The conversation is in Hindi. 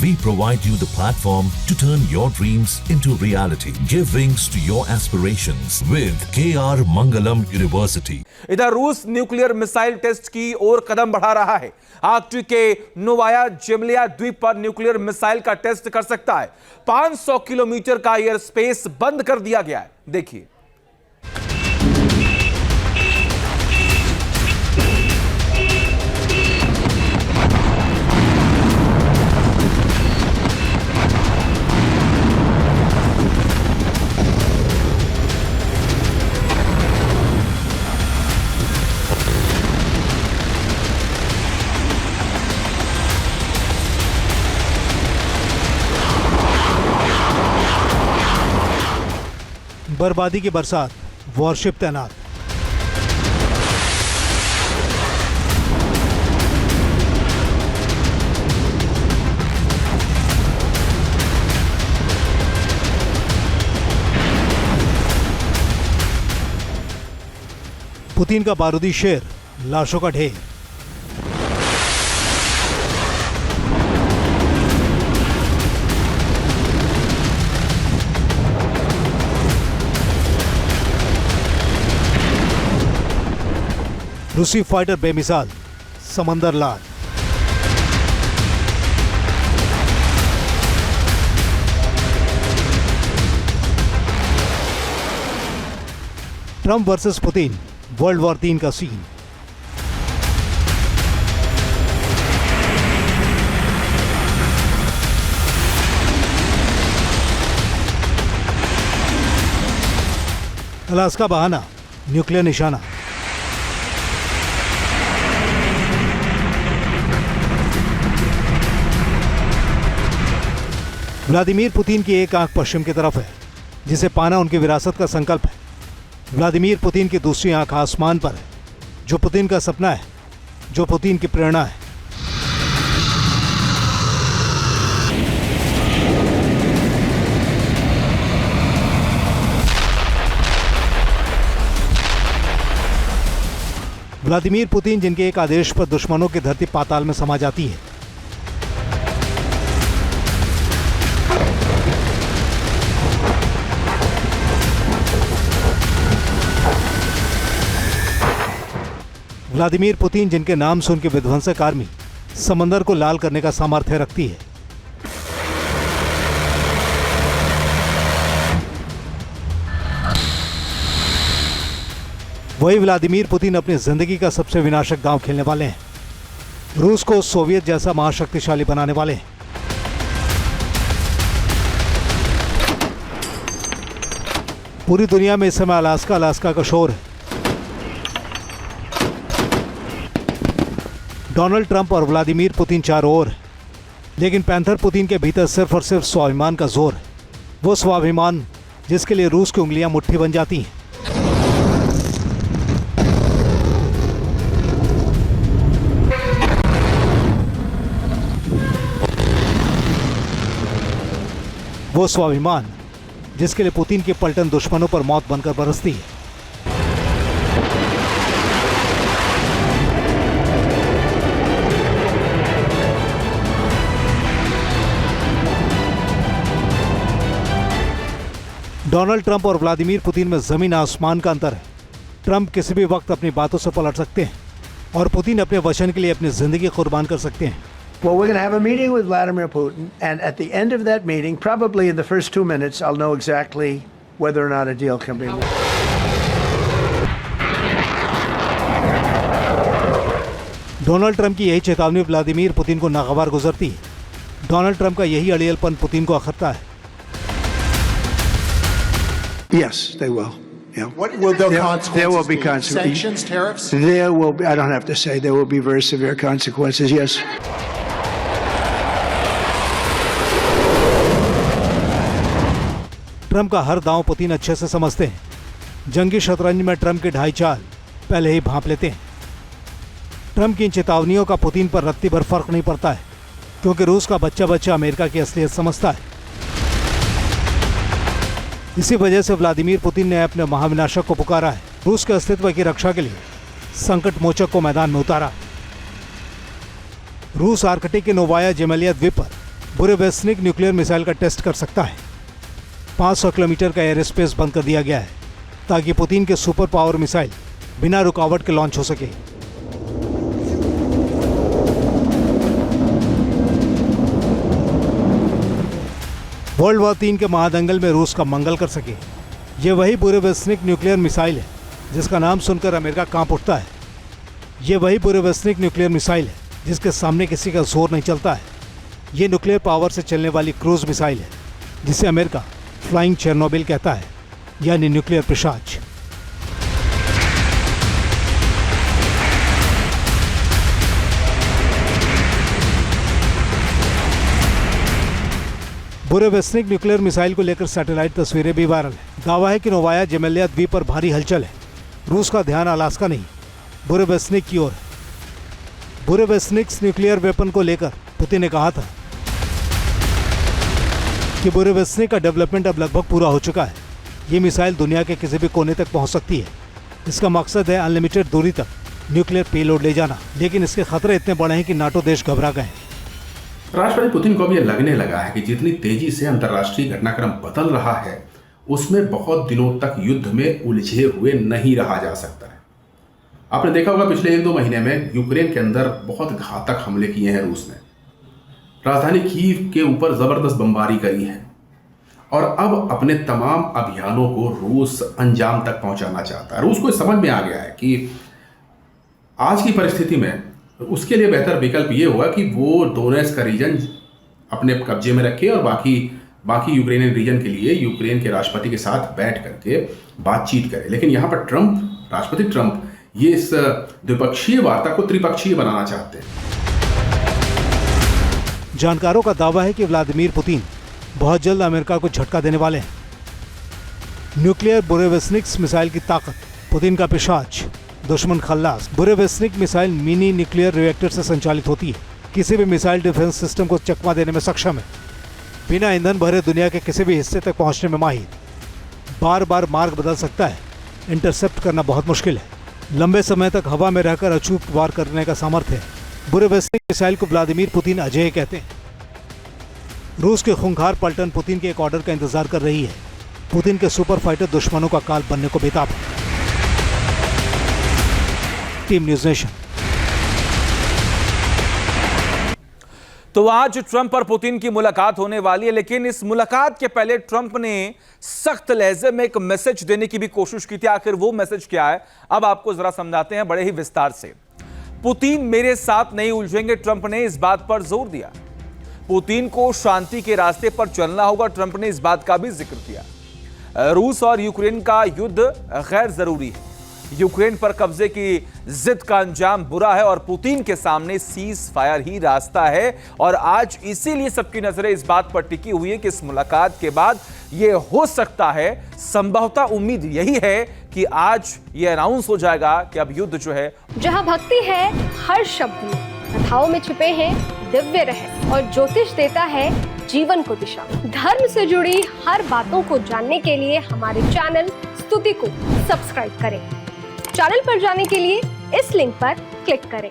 We provide you the platform to turn your dreams into reality. Give wings to your aspirations with KR Mangalam University. इधर रूस न्यूक्लियर मिसाइल टेस्ट की ओर कदम बढ़ा रहा है। आर्कटिक के नोवाया जेमलिया द्वीप पर न्यूक्लियर मिसाइल का टेस्ट कर सकता है। 500 किलोमीटर का एयर स्पेस बंद कर दिया गया है। देखिए, बर्बादी की बरसात, वॉरशिप तैनात। पुतिन का बारूदी शेर, लाशों का ढेर। रूसी फाइटर बेमिसाल, समंदर लाल। Trump versus Putin, world war 3 का सीन। अलास्का बहाना, न्यूक्लियर निशाना। व्लादिमीर पुतिन की एक आंख पश्चिम की तरफ है, जिसे पाना उनकी विरासत का संकल्प है। व्लादिमीर पुतिन की दूसरी आंख आसमान पर है, जो पुतिन का सपना है, जो पुतिन की प्रेरणा है। व्लादिमीर पुतिन, जिनके एक आदेश पर दुश्मनों की धरती पाताल में समा जाती है। व्लादिमीर पुतिन, जिनके नाम से उनकी विध्वंसक आर्मी समंदर को लाल करने का सामर्थ्य रखती है। वही व्लादिमीर पुतिन अपनी जिंदगी का सबसे विनाशक दांव खेलने वाले हैं। रूस को सोवियत जैसा महाशक्तिशाली बनाने वाले हैं। पूरी दुनिया में इस समय अलास्का का शोर है। डोनाल्ड ट्रंप और व्लादिमीर पुतिन चारों ओर है, लेकिन पैंथर पुतिन के भीतर सिर्फ और सिर्फ स्वाभिमान का जोर है। वो स्वाभिमान जिसके लिए रूस की उंगलियां मुट्ठी बन जाती हैं। वो स्वाभिमान जिसके लिए पुतिन की पलटन दुश्मनों पर मौत बनकर बरसती है। डोनाल्ड ट्रंप और व्लादिमीर पुतिन में जमीन आसमान का अंतर है। ट्रंप किसी भी वक्त अपनी बातों से पलट सकते हैं और पुतिन अपने वचन के लिए अपनी जिंदगी कुर्बान कर सकते हैं। Well, we're going to have a meeting with Vladimir Putin, and at the end of that meeting, probably in the first 2 minutes, I'll know exactly whether or not a deal can be made. Donald Trump की यही चेतावनी व्लादिमीर पुतिन को नागवार गुजरती है। डोनाल्ड ट्रंप का यही अड़ियलपन पुतिन को अखरता है। Yes, they will. Yeah. What will the consequences there will be be? consequences. Sanctions, tariffs? There will be, I don't have to say, there will be very severe consequences, yes. Trump का हर दांव पुतिन अच्छे से समझते हैं। जंगी शतरंज में ट्रंप की ढाई चाल पहले ही भांप लेते हैं। ट्रंप की इन चेतावनियों का पुतिन पर रत्ती भर फर्क नहीं पड़ता है, क्योंकि रूस का बच्चा बच्चा अमेरिका की असलियत समझता है। इसी वजह से व्लादिमीर पुतिन ने अपने महाविनाशक को पुकारा है। रूस के अस्तित्व की रक्षा के लिए संकट मोचक को मैदान में उतारा। रूस आर्कटिक के नोवाया जेमलिया द्वीप पर बुरेवेस्निक न्यूक्लियर मिसाइल का टेस्ट कर सकता है। 500 किलोमीटर का एयर स्पेस बंद कर दिया गया है ताकि पुतिन के सुपर पावर मिसाइल बिना रुकावट के लॉन्च हो सके। वर्ल्ड वॉर 3 के महादंगल में रूस का मंगल कर सके। ये वही बुरेवेस्निक न्यूक्लियर मिसाइल है जिसका नाम सुनकर अमेरिका कांप उठता है। ये वही बुरेवेस्निक न्यूक्लियर मिसाइल है जिसके सामने किसी का जोर नहीं चलता है। ये न्यूक्लियर पावर से चलने वाली क्रूज मिसाइल है जिसे अमेरिका फ्लाइंग चेरनोबिल कहता है, यानी न्यूक्लियर पिशाच। बुरेवेस्निक न्यूक्लियर मिसाइल को लेकर सैटेलाइट तस्वीरें भी वायरल है। दावा है कि नोवाया जेमेलिया द्वीप पर भारी हलचल है। रूस का ध्यान अलास्का नहीं, बुरेवेस्निक की ओर है। बुरेवेस्निक न्यूक्लियर वेपन को लेकर पुतिन ने कहा था कि बुरेवेस्निक का डेवलपमेंट अब लगभग पूरा हो चुका है। ये मिसाइल दुनिया के किसी भी कोने तक पहुंच सकती है। इसका मकसद है अनलिमिटेड दूरी तक न्यूक्लियर पेलोड ले जाना, लेकिन इसके खतरे इतने बड़े हैं कि नाटो देश घबरा गए हैं। राष्ट्रपति पुतिन को अब यह लगने लगा है कि जितनी तेजी से अंतर्राष्ट्रीय घटनाक्रम बदल रहा है उसमें बहुत दिनों तक युद्ध में उलझे हुए नहीं रहा जा सकता है। आपने देखा होगा पिछले 1-2 महीने में यूक्रेन के अंदर बहुत घातक हमले किए हैं रूस ने। राजधानी कीव के ऊपर जबरदस्त बमबारी करी है और अब अपने तमाम अभियानों को रूस अंजाम तक पहुंचाना चाहता है। रूस को समझ में आ गया है कि आज की परिस्थिति में उसके लिए बेहतर विकल्प ये होगा कि वो डोनेट्स्क का रीजन अपने कब्जे में रखे और बाकी यूक्रेनियन रीजन के लिए यूक्रेन के राष्ट्रपति के साथ बैठ करके बातचीत करे। लेकिन यहाँ पर राष्ट्रपति ट्रंप ये इस द्विपक्षीय वार्ता को त्रिपक्षीय बनाना चाहते हैं। जानकारों का दावा है कि व्लादिमीर पुतिन बहुत जल्द अमेरिका को झटका देने वाले हैं। न्यूक्लियर बुरेवेस्निक मिसाइल की ताकत, पुतिन का पिशाच, दुश्मन खल्लास। बुरेवेस्निक मिसाइल मिनी न्यूक्लियर रिएक्टर से संचालित होती है। किसी भी मिसाइल डिफेंस सिस्टम को चकमा देने में सक्षम है। बिना ईंधन भरे दुनिया के किसी भी हिस्से तक पहुंचने में माहिर। बार बार मार्ग बदल सकता है। इंटरसेप्ट करना बहुत मुश्किल है। लंबे समय तक हवा में रहकर अचूक वार करने का सामर्थ्य है। बुरेवेस्निक मिसाइल को व्लादिमीर पुतिन अजेय कहते हैं। रूस के खूंखार पलटन पुतिन के एक ऑर्डर का इंतजार कर रही है। पुतिन के सुपर फाइटर दुश्मनों का काल बनने को बेताब है। Team news nation. तो आज ट्रंप और पुतिन की मुलाकात होने वाली है, लेकिन इस मुलाकात के पहले ट्रंप ने सख्त लहजे में एक मैसेज देने की भी कोशिश की थी। आखिर वो मैसेज क्या है, अब आपको जरा समझाते हैं बड़े ही विस्तार से। पुतिन मेरे साथ नहीं उलझेंगे, ट्रंप ने इस बात पर जोर दिया। पुतिन को शांति के रास्ते पर चलना होगा, ट्रंप ने इस बात का भी जिक्र किया। रूस और यूक्रेन का युद्ध गैर जरूरी है। यूक्रेन पर कब्जे की जिद का अंजाम बुरा है और पुतिन के सामने सीज फायर ही रास्ता है। और आज इसीलिए सबकी नजरें इस बात पर टिकी हुई है कि इस मुलाकात के बाद यह हो सकता है, संभवतः उम्मीद यही है कि आज यह अनाउंस हो जाएगा कि अब युद्ध जो है, जहां भक्ति है हर शब्द में, कथाओं में छिपे हैं दिव्य रहस्य और ज्योतिष देता है जीवन को दिशा। धर्म से जुड़ी हर बातों को जानने के लिए हमारे चैनल स्तुति को सब्सक्राइब करें। चैनल पर जाने के लिए इस लिंक पर क्लिक करें।